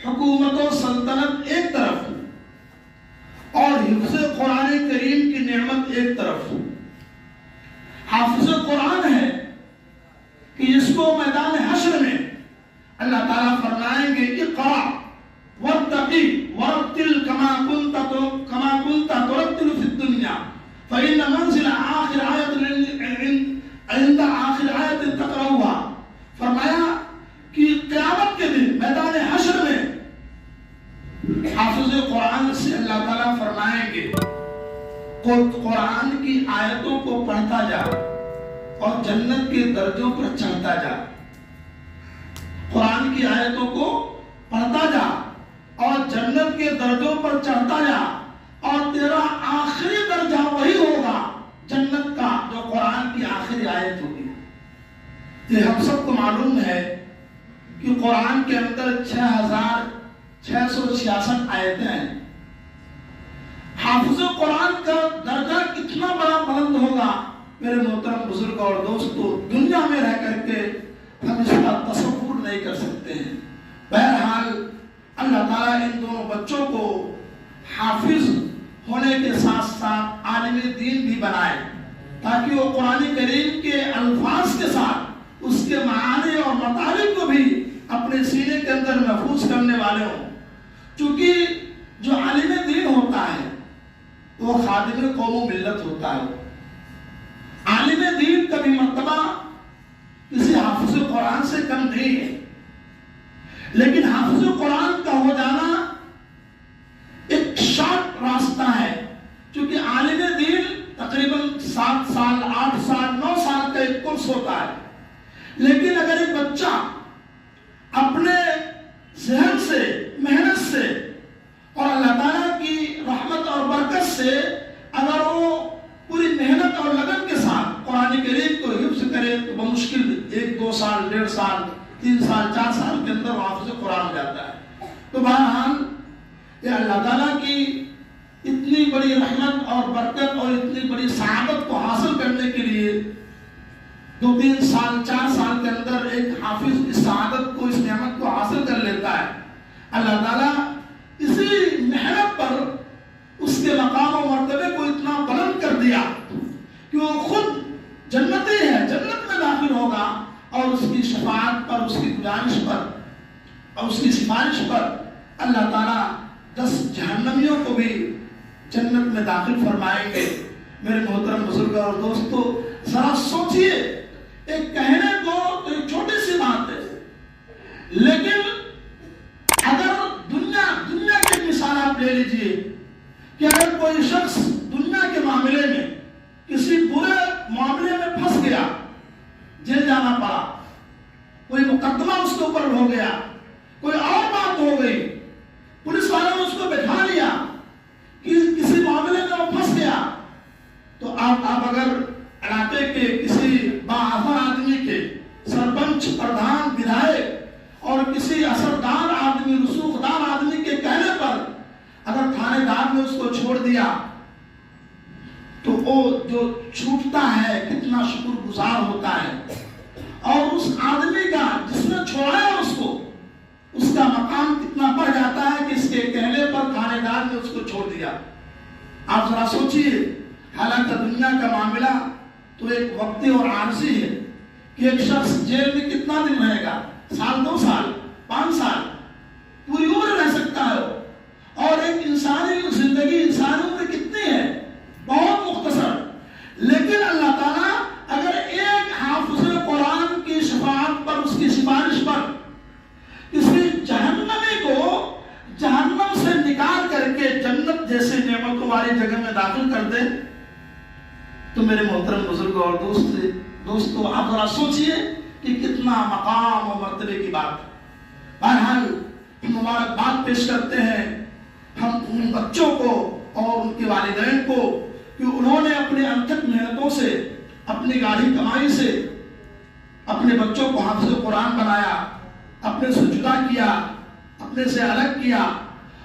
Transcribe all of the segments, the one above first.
حکومت و سلطنت ایک طرف اور حفظ قرآن کریم کی نعمت ایک طرف. حافظ قرآن ہے کہ جس کو میدان حشر میں اللہ تعالیٰ فرمائیں گے اقرأ وارتقی ورتل کما کنت ترتل فی الدنیا فإن منزل آخر آیت عند آخر آیت تقرأها. فرمایا کہ قیامت کے دن میدان حشر میں حافظ قرآن سے اللہ تعالیٰ فرمائیں گے قرآن کی آیتوں کو پڑھتا جا اور جنت کے درجوں پر چڑھتا جا. قرآن کی آیتوں کو پڑھتا جا اور جنت کے درجوں پر چڑھتا جا اور تیرا آخری درجہ وہی ہوگا جنت کا جو قرآن کی آخری آیت ہوگی. یہ ہم سب کو معلوم ہے کہ قرآن کے اندر 6666 آیتیں ہیں. حافظ قرآن کا درجہ کتنا بڑا بلند ہوگا میرے محترم بزرگ اور دوستو، دنیا میں رہ کر کے ہم اس کا تصور نہیں کر سکتے ہیں. بہرحال اللہ تعالیٰ ان دونوں بچوں کو حافظ ہونے کے ساتھ ساتھ عالم دین بھی بنائے تاکہ وہ قرآن کریم کے الفاظ کے ساتھ اس کے معانی اور مطالب کو بھی اپنے سینے کے اندر محفوظ کرنے والے ہوں. چونکہ جو عالم دین ہوتا ہے وہ خادم قوم و ملت ہوتا ہے. عالم دین کا بھی مرتبہ کسی حافظ قرآن سے کم نہیں ہے، لیکن حافظ قرآن کا ہو جانا ایک شارٹ راستہ ہے. چونکہ عالم دین تقریباً 7 سال 8 سال 9 سال کا ایک کورس ہوتا ہے، لیکن اگر ایک بچہ اپنے ذہن سے محنت سے اور اللہ تعالیٰ کی رحمت اور برکت سے اگر وہ پوری محنت اور لگن کے ساتھ قرآن کریم کو حفظ کرے تو بمشکل 1 2 سال 1.5 سال 3 سال 4 سال کے اندر وہ حافظ قرآن ہو جاتا ہے. تو بہرحال یہ اللہ تعالیٰ کی اتنی بڑی رحمت اور برکت اور اتنی بڑی سعادت کو حاصل کرنے کے لیے 2 3 سال 4 سال کے اندر ایک حافظ اس سعادت کو اس نعمت کو حاصل کر لیتا ہے. اللہ تعالیٰ اسی محنت پر اس کے مقام و مرتبے کو اتنا بلند کر دیا کہ وہ خود جنتی ہے، جنت میں داخل ہوگا اور اس کی شفاعت پر، اس کی گزارش پر اور اس کی سفارش پر اللہ تعالیٰ 10 جہنمیوں کو بھی جنت میں داخل فرمائیں گے. میرے محترم بزرگ اور دوستو، ذرا سوچئے، ایک کہنے کو تو ایک چھوٹی سی بات ہے، لیکن اگر دنیا کی مثال آپ لے لیجئے کہ اگر کوئی شخص دنیا کے معاملے میں کسی برے معاملے میں پھنس گیا، جیل جانا پڑا، کوئی مقدمہ اس کے اوپر ہو گیا، کوئی اور بات ہو گئی، پولیس والوں نے اس کو بٹھا لیا کہ کسی معاملے میں وہ پھنس گیا، تو آپ اگر علاقے کے کسی بااثر آدمی کے سرپنچ، پردھان، ودھائک اور کسی اثردار آدمی، رسوخدار آدمی کے کہنے پر اگر تھانے دار نے اس کو چھوڑ دیا تو وہ جو چھوٹتا ہے کتنا شکر گزار ہوتا ہے، اور اس آدمی کا جس نے چھوڑایا اس کو، اس کا مقام کتنا بڑھ جاتا ہے کہ اس کے کہنے پر تھانے دار نے اس کو چھوڑ دیا. آپ ذرا سوچئے، حالانکہ دنیا کا معاملہ تو ایک وقتی اور عارضی ہے کہ ایک شخص جیل میں کتنا دن رہے گا، 1 سال 2 سال 5 سال، پوری عمر رہ سکتا ہے. اور ایک انسانی زندگی، انسانی عمر کتنی ہے؟ بہت مختصر. لیکن اللہ تعالیٰ اگر ایک حافظ قرآن کی شفاعت پر، اس کی سفارش پر کسی جہنمی کو جہنم سے نکال کر کے جنت جیسے نعمتوں والی جگہ میں داخل کر دے تو میرے محترم بزرگ اور دوستو آپ ذرا سوچئے کہ کتنا مقام و مرتبے کی بات ہے. بہرحال ہم مبارکباد پیش کرتے ہیں ہم ان بچوں کو اور ان کے والدین کو کہ انہوں نے اپنے انتھک محنتوں سے، اپنی گاڑی کمائی سے اپنے بچوں کو حافظ قرآن بنایا، اپنے سے جدا کیا، اپنے سے الگ کیا.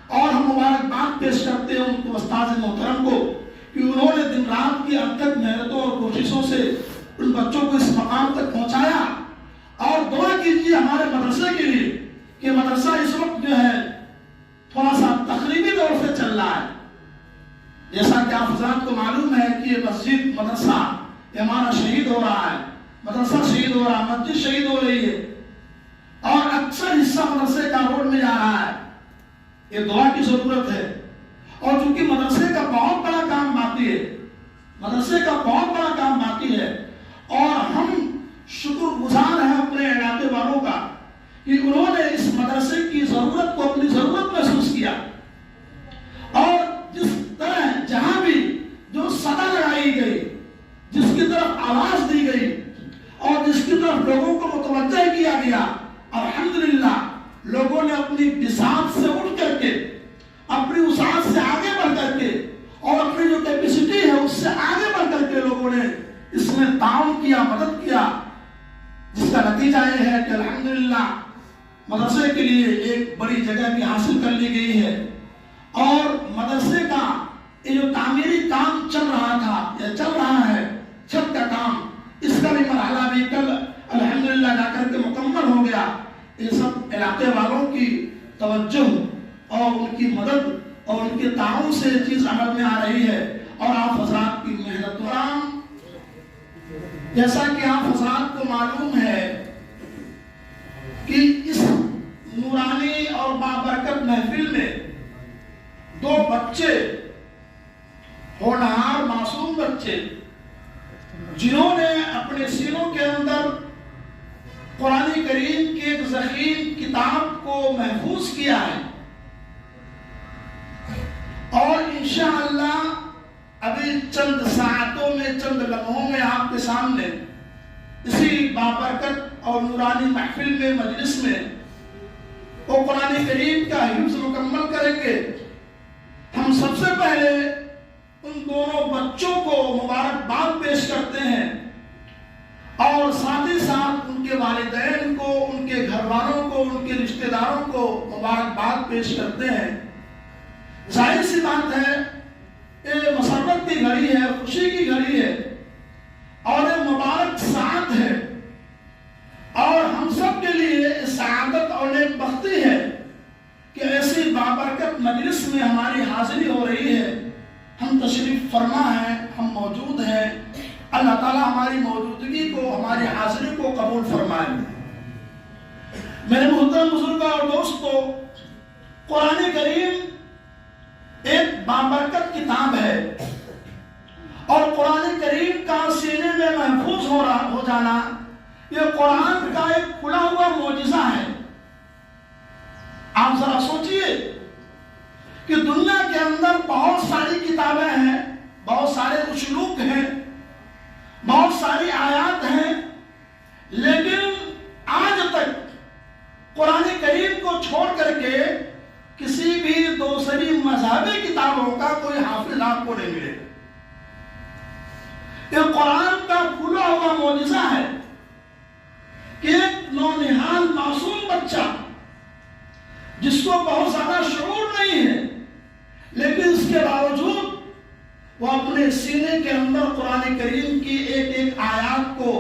اور ہم مبارکباد پیش کرتے ہیں ان کو، استاذ محترم کو، کہ انہوں نے دن رات کی انتھک محنتوں اور کوششوں سے ان بچوں کو اس مقام تک پہنچایا. اور دعا کیجیے ہمارے مدرسے کے لیے کہ مدرسہ اس وقت جو ہے شہید ہو رہا، مسجد شہید ہو رہی ہے، اور اکثر حصہ مدرسے کا روڈ میں جا رہا ہے، یہ دعا کی ضرورت ہے۔ اور چونکہ مدرسے کا بہت بڑا کام باقی ہے، مدرسے کا بہت بڑا کام باقی ہے، اور ہم شکر گزار ہیں اپنے علاقے والوں کا کہ انہوں نے اس مدرسے کی ضرورت کو اپنی ضرورت محسوس کیا، اور جس طرح جہاں بھی جو صدا لگائی گئی، جس کی طرف آواز دی گئی، اور جس کی طرف لوگوں کو متوجہ کیا گیا، الحمدللہ لوگوں نے اپنی بساط سے اٹھ کر کے، اپنی وسعت سے آگے بڑھ کر کے، اور اپنی جو کیپیسٹی ہے اس سے آگے بڑھ کر کے لوگوں نے اس میں تعاون کیا، مدد کیا، جس کا نتیجہ یہ ہے کہ الحمدللہ مدرسے کے لیے ایک بڑی جگہ بھی حاصل کر لی گئی ہے، اور مدرسے کا یہ جو تعمیری کام چل رہا تھا یا چل رہا ہے، چھت کا کام، اس کا بھی مرحلہ بھی کل الحمدللہ جا کر کے مکمل ہو گیا۔ یہ سب علاقے والوں کی توجہ اور ان کی مدد اور ان کے تعاون سے یہ چیز عمل میں آ رہی ہے، اور آپ حضرات کی محنت و جیسا کہ آپ حضرات کو معلوم ہے کہ اس نورانی اور بابرکت محفل میں دو بچے، ہونہار معصوم بچے، جنہوں نے اپنے سینوں کے اندر قرآن کریم کی ایک ضخیم کتاب کو محفوظ کیا ہے، اور انشاءاللہ ابھی چند ساعتوں میں، چند لمحوں میں آپ کے سامنے اسی بابرکت اور نورانی محفل میں، مجلس میں وہ قرآن کریم کا حفظ مکمل کریں گے۔ ہم سب سے پہلے ان دونوں بچوں کو مبارکباد پیش کرتے ہیں، اور ساتھ ہی ساتھ ان کے والدین کو، ان کے گھر والوں کو، ان کے رشتہ داروں کو مبارکباد پیش کرتے ہیں۔ ظاہر سی بات ہے، یہ مسرت کی گھڑی ہے، خوشی کی گھڑی ہے، اور یہ مبارک سعادت ہے، اور ہم سب کے لیے سعادت اور نیک بختی ہے کہ ایسی بابرکت مجلس میں ہماری حاضری ہو رہی ہے، ہم تشریف فرما ہیں، ہم موجود ہیں۔ اللہ تعالیٰ ہماری موجودگی کو، ہماری حاضری کو قبول فرمائے۔ میرے محترم بزرگوں اور دوستو، قرآن کریم ایک بابرکت کتاب ہے، اور قرآن کریم کا سینے میں محفوظ ہو جانا یہ قرآن کا ایک کھلا ہوا معجزہ ہے۔ آپ ذرا سوچئے کہ دنیا کے اندر بہت ساری کتابیں ہیں، بہت سارے اسلوب ہیں، بہت ساری آیات ہیں، لیکن آج تک قرآن کریم کو چھوڑ کر کے کسی بھی دوسری مذہبی کتابوں کا کوئی حافظ آپ کو نہیں ملے۔ یہ قرآن کا کھلا ہوا معجزہ ہے کہ ایک نونہال معصوم بچہ جس کو بہت زیادہ شعور نہیں ہے، لیکن اس کے باوجود وہ اپنے سینے کے اندر قرآن کریم کی ایک ایک آیات کو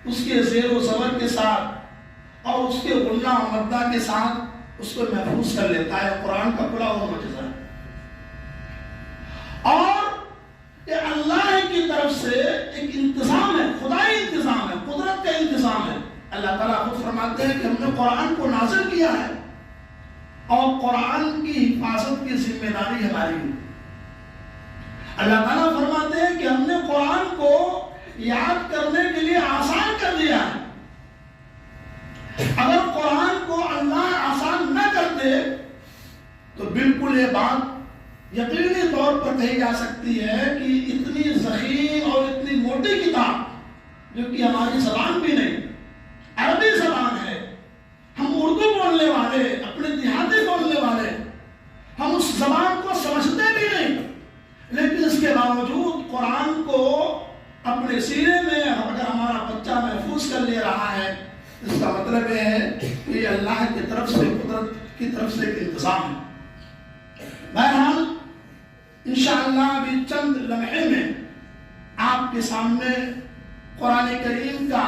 اس کے زیر و زبر کے ساتھ اور اس کے غنہ و مدہ کے ساتھ اس کو محفوظ کر لیتا ہے۔ قرآن کا کھلا ہوا معجزہ ہے، اور یہ اللہ کی طرف سے ایک انتظام ہے، خدائی انتظام ہے، قدرت کا انتظام ہے۔ اللہ تعالیٰ خود فرماتے ہیں کہ ہم نے قرآن کو نازل کیا ہے، اور قرآن کی حفاظت کی ذمہ داری ہماری ہے۔ اللہ تعالیٰ فرماتے ہیں کہ ہم نے قرآن کو یاد کرنے کے لیے آسان کر دیا ہے۔ اگر قرآن کو اللہ آسان نہ کرتے تو بالکل یہ بات یقینی طور پر کہی جا سکتی ہے کہ اتنی ضخیم اور اتنی موٹی کتاب، جو کہ ہماری زبان بھی نہیں، عربی زبان ہے، ہم اردو بولنے والے، اپنے دیہاتی بولنے والے، ہم اس زبان کو سمجھتے بھی نہیں، لیکن اس کے باوجود قرآن کو اپنے سینے میں اگر ہمارا بچہ محفوظ کر لے رہا ہے، اس کا مطلب یہ ہے کہ یہ اللہ کی طرف سے، قدرت کی طرف سے ایک انتظام ہے۔ بہرحال انشاءاللہ ابھی چند لمحے میں آپ کے سامنے قرآن کریم کا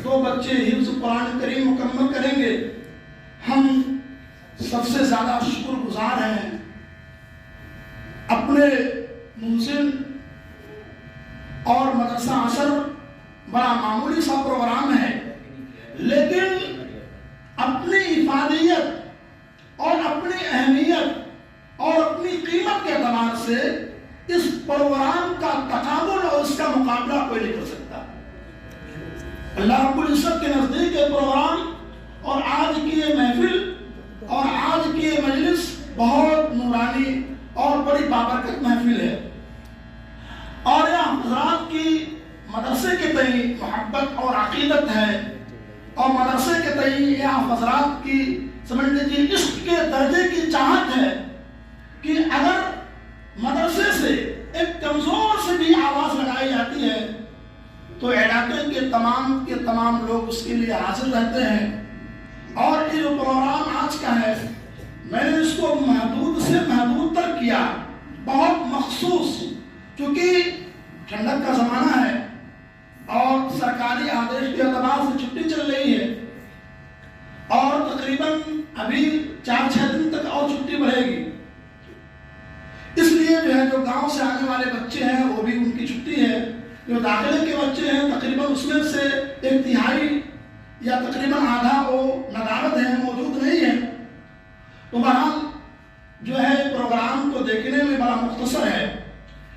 دو بچے حفظ قرآن کریم مکمل کریں گے۔ ہم سب سے زیادہ شکر گزار ہیں اپنے محسن اور مدرسہ اثر بڑا معمولی سا پروگرام ہے، لیکن اپنی افادیت اور اپنی اہمیت اور اپنی قیمت کے اعتبار سے اس پروگرام کا تقابل اور اس کا مقابلہ کوئی نہیں کر سکتا۔ اللہ رب العزت کے نزدیک یہ پروگرام اور آج کی یہ محفل اور آج کی یہ مجلس بہت نورانی اور بڑی بابرکت محفل ہے، اور یہ حضرات کی مدرسے کے تئیں محبت اور عقیدت ہے، اور مدرسے کے تئیں یہ حضرات کی سمجھ لیجیے عشق کے درجے کی چاہت ہے کہ اگر مدرسے سے ایک کمزور سے بھی آواز لگائی جاتی ہے تو علاقے کے تمام لوگ اس کے لیے حاضر رہتے ہیں۔ اور یہ جو پروگرام آج کا ہے، میں نے اس کو محدود سے محدود تر کیا، بہت مخصوص، کیونکہ ٹھنڈک کا زمانہ ہے اور سرکاری آدیش کے اعتبار سے چھٹی چل رہی ہے، اور تقریباً ابھی 4-6 دن تک اور چھٹی بڑھے گی، اس لیے جو گاؤں سے آنے والے بچے ہیں وہ بھی ان کی چھٹی ہے، جو داخلے کے بچے ہیں تقریباً اس میں سے 1/3 یا تقریباً آدھا وہ ندامت ہیں، موجود نہیں ہیں۔ تو بہرحال جو ہے پروگرام کو دیکھنے میں بڑا مختصر ہے،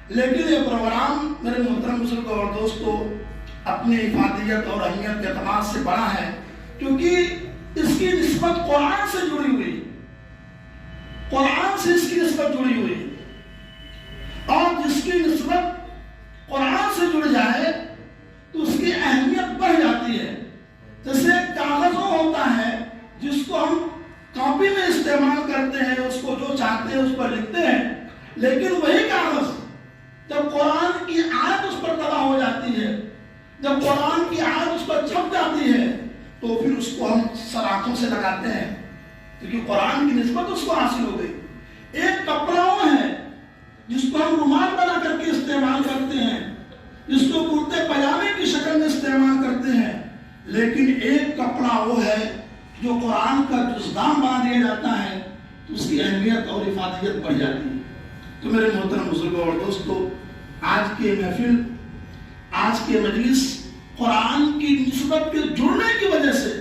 لیکن یہ پروگرام میرے محترم بزرگوں اور دوستوں اپنی افادیت اور اہمیت کے اعتبار سے بڑا ہے، کیونکہ اس کی نسبت قرآن سے جڑی ہوئی، قرآن سے اس کی نسبت جڑی ہوئی، اور جس کی نسبت قرآن سے جڑ جائے تو اس کی اہمیت بڑھ جاتی ہے۔ جیسے کاغذ ہوتا ہے جس کو ہم کاپی میں استعمال کرتے ہیں، اس کو جو چاہتے ہیں اس پر لکھتے ہیں، لیکن وہی کاغذ جب قرآن کی آیت اس پر طبع ہو جاتی ہے، جب قرآن کی آیت اس پر چھپ جاتی ہے تو پھر اس کو ہم سر آنکھوں سے لگاتے ہیں، کیونکہ قرآن کی نسبت اس کو حاصل ہو گئی۔ ایک کپڑا وہ ہے جس کو ہم رومال بنا کر کے استعمال کرتے ہیں، جس کو کرتے پاجامے کی شکل میں استعمال کرتے ہیں، لیکن ایک کپڑا وہ ہے جو قرآن کا جزدان بنا دیا جاتا ہے تو اس کی اہمیت اور افادیت بڑھ جاتی ہے۔ تو میرے محترم بزرگوں اور دوستوں، آج کے محفل، آج کے مجلس قرآن کی نسبت کے جڑنے کی وجہ سے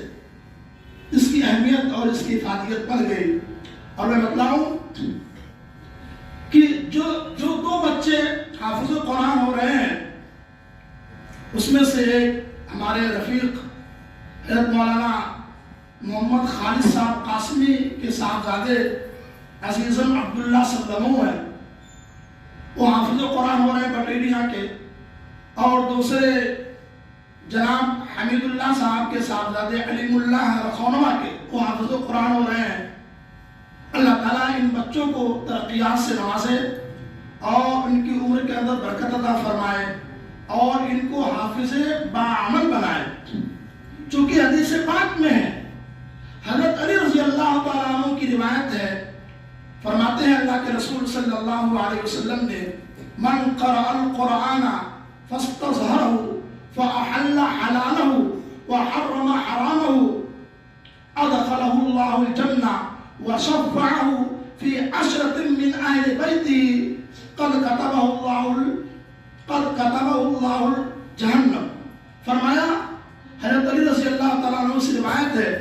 اس کی اہمیت اور اس کی افادیت بڑھ گئی۔ اور میں بتلاؤں کہ جو 2 بچے حافظ قرآن ہو رہے ہیں، اس میں سے ایک ہمارے رفیق حضرت مولانا محمد خالد صاحب قاسمی کے صاحبزادے عزیزم عبداللہ سلمو ہیں، وہ حافظ قرآن ہو رہے ہیں بٹیڈیاں کے، اور دوسرے جناب حمید اللہ صاحب کے صاحبزادے علیم اللہ رخونوا کے، وہ حافظ قرآن ہو رہے ہیں۔ اللہ تعالیٰ ان بچوں کو ترقیات سے نوازے اور ان کی عمر کے اندر برکت عطا فرمائے اور ان کو حافظ باعمل بنائے، چونکہ حدیث پاک میں ہے، حضرت علی رضی اللہ تعالیٰ عنہ کی روایت ہے، فرماتے ہیں اللہ کے رسول صلی اللہ علیہ وسلم نے، من قرأ القرآن فاستظہرہ فأحل حلالہ وحرم حرامہ ادخلہ اللہ الجنہ وشفعہ فی عشرة من اہل بیتہ قد کتبہ اللہ جہنم۔ فرمایا حضرت علی رضی اللہ تعالیٰ عنہ سے روایت ہے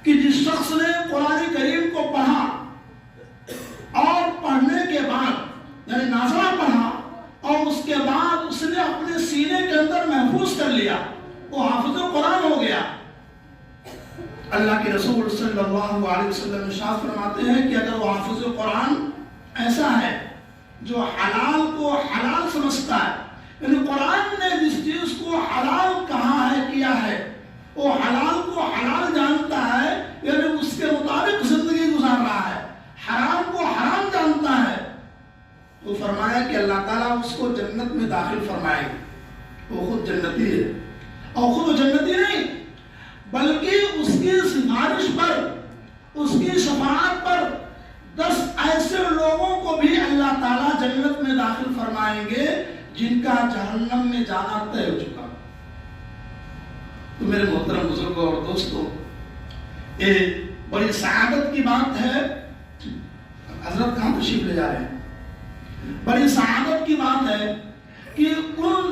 کہ جس شخص نے قرآن کریم کو پڑھا اور پڑھنے کے بعد یعنی ناظرہ پڑھا اور اس کے بعد اس نے اپنے سینے کے اندر محفوظ کر لیا، وہ حافظ قرآن ہو گیا۔ اللہ کے رسول صلی اللہ علیہ وسلم ارشاد فرماتے ہیں کہ اگر وہ حافظ قرآن ایسا ہے جو حلال کو حلال سمجھتا ہے، یعنی قرآن نے جس چیز کو حلال کہا ہے کیا ہے، وہ حلال کو حلال جانتا ہے، یعنی اس کے مطابق زندگی گزار رہا ہے، حرام کو حرام جانتا ہے، تو فرمایا کہ اللہ تعالیٰ اس کو جنت میں داخل فرمائے گا۔ وہ خود جنتی ہے، اور خود وہ جنتی نہیں بلکہ اس کی سفارش پر، اس کی شفاعت پر 10 ایسے لوگوں کو بھی اللہ تعالیٰ جنت میں داخل فرمائیں گے جن کا جہنم میں جانا طے ہو چکا۔ تو میرے محترم بزرگوں اور دوستوں، یہ بڑی سعادت کی بات ہے۔ حضرت کہاں تشریف لے جا رہے ہیں؟ بڑی سعادت کی بات ہے کہ ان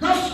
10